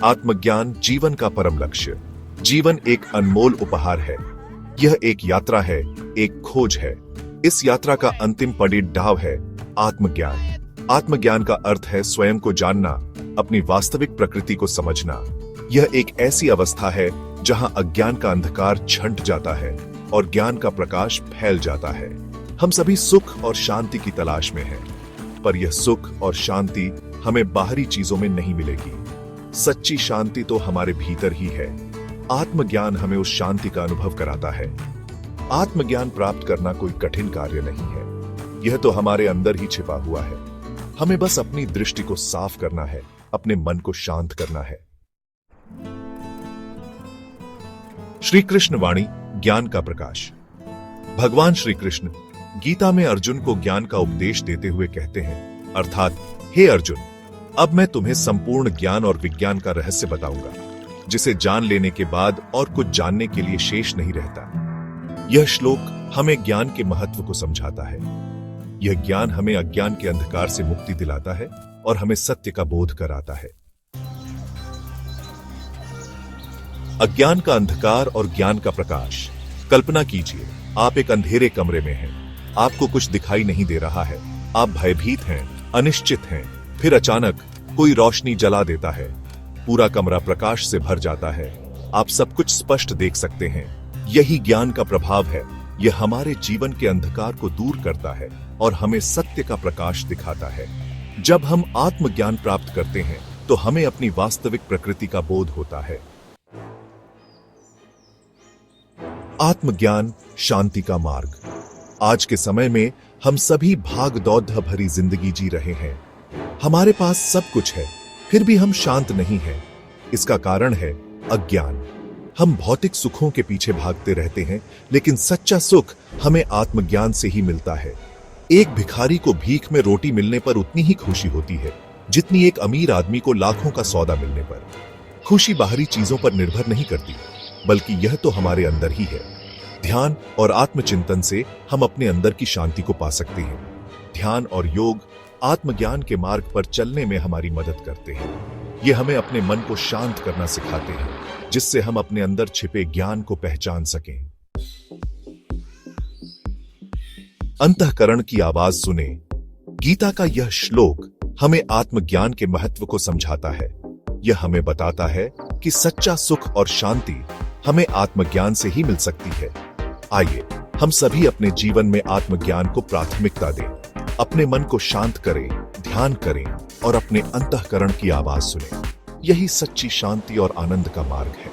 आत्मज्ञान जीवन का परम लक्ष्य। जीवन एक अनमोल उपहार है। यह एक यात्रा है, एक खोज है। इस यात्रा का अंतिम पड़ाव है आत्मज्ञान। आत्मज्ञान का अर्थ है स्वयं को जानना, अपनी वास्तविक प्रकृति को समझना। यह एक ऐसी अवस्था है जहां अज्ञान का अंधकार छंट जाता है और ज्ञान का प्रकाश फैल जाता है। हम सभी सुख और शांति की तलाश में हैं, पर यह सुख और शांति हमें बाहरी चीजों में नहीं मिलेगी। सच्ची शांति तो हमारे भीतर ही है। आत्मज्ञान हमें उस शांति का अनुभव कराता है। आत्मज्ञान प्राप्त करना कोई कठिन कार्य नहीं है, यह तो हमारे अंदर ही छिपा हुआ है। हमें बस अपनी दृष्टि को साफ करना है, अपने मन को शांत करना है। श्री कृष्ण वाणी, ज्ञान का प्रकाश। भगवान श्री कृष्ण गीता में अर्जुन को ज्ञान का उपदेश देते हुए कहते हैं, अर्थात हे अर्जुन, अब मैं तुम्हें संपूर्ण ज्ञान और विज्ञान का रहस्य बताऊंगा, जिसे जान लेने के बाद और कुछ जानने के लिए शेष नहीं रहता। यह श्लोक हमें ज्ञान के महत्व को समझाता है। यह ज्ञान हमें अज्ञान के अंधकार से मुक्ति दिलाता है और हमें सत्य का बोध कराता है। अज्ञान का अंधकार और ज्ञान का प्रकाश। कल्पना कीजिए, आप एक अंधेरे कमरे में हैं। आपको कुछ दिखाई नहीं दे रहा है। आप भयभीत हैं, अनिश्चित हैं। फिर अचानक कोई रोशनी जला देता है। पूरा कमरा प्रकाश से भर जाता है। आप सब कुछ स्पष्ट देख सकते हैं। यही ज्ञान का प्रभाव है। यह हमारे जीवन के अंधकार को दूर करता है और हमें सत्य का प्रकाश दिखाता है। जब हम आत्मज्ञान प्राप्त करते हैं तो हमें अपनी वास्तविक प्रकृति का बोध होता है। आत्मज्ञान, शांति का मार्ग। आज के समय में हम सभी भाग दौड़ भरी जिंदगी जी रहे हैं। हमारे पास सब कुछ है, फिर भी हम शांत नहीं हैं। इसका कारण है अज्ञान। हम भौतिक सुखों के पीछे भागते रहते हैं, लेकिन सच्चा सुख हमें आत्मज्ञान से ही मिलता है। एक भिखारी को भीख में रोटी मिलने पर उतनी ही खुशी होती है जितनी एक अमीर आदमी को लाखों का सौदा मिलने पर। खुशी बाहरी चीजों पर निर्भर नहीं करती, बल्कि यह तो हमारे अंदर ही है। ध्यान और आत्मचिंतन से हम अपने अंदर की शांति को पा सकते हैं। ध्यान और योग आत्मज्ञान के मार्ग पर चलने में हमारी मदद करते हैं। ये हमें अपने मन को शांत करना सिखाते हैं, जिससे हम अपने अंदर छिपे ज्ञान को पहचान सकें। अंतःकरण की आवाज सुने। गीता का यह श्लोक हमें आत्मज्ञान के महत्व को समझाता है। यह हमें बताता है कि सच्चा सुख और शांति हमें आत्मज्ञान से ही मिल सकती है। आइए हम सभी अपने जीवन में आत्मज्ञान को प्राथमिकता दें। अपने मन को शांत करें, ध्यान करें और अपने अंतःकरण की आवाज सुनें। यही सच्ची शांति और आनंद का मार्ग है।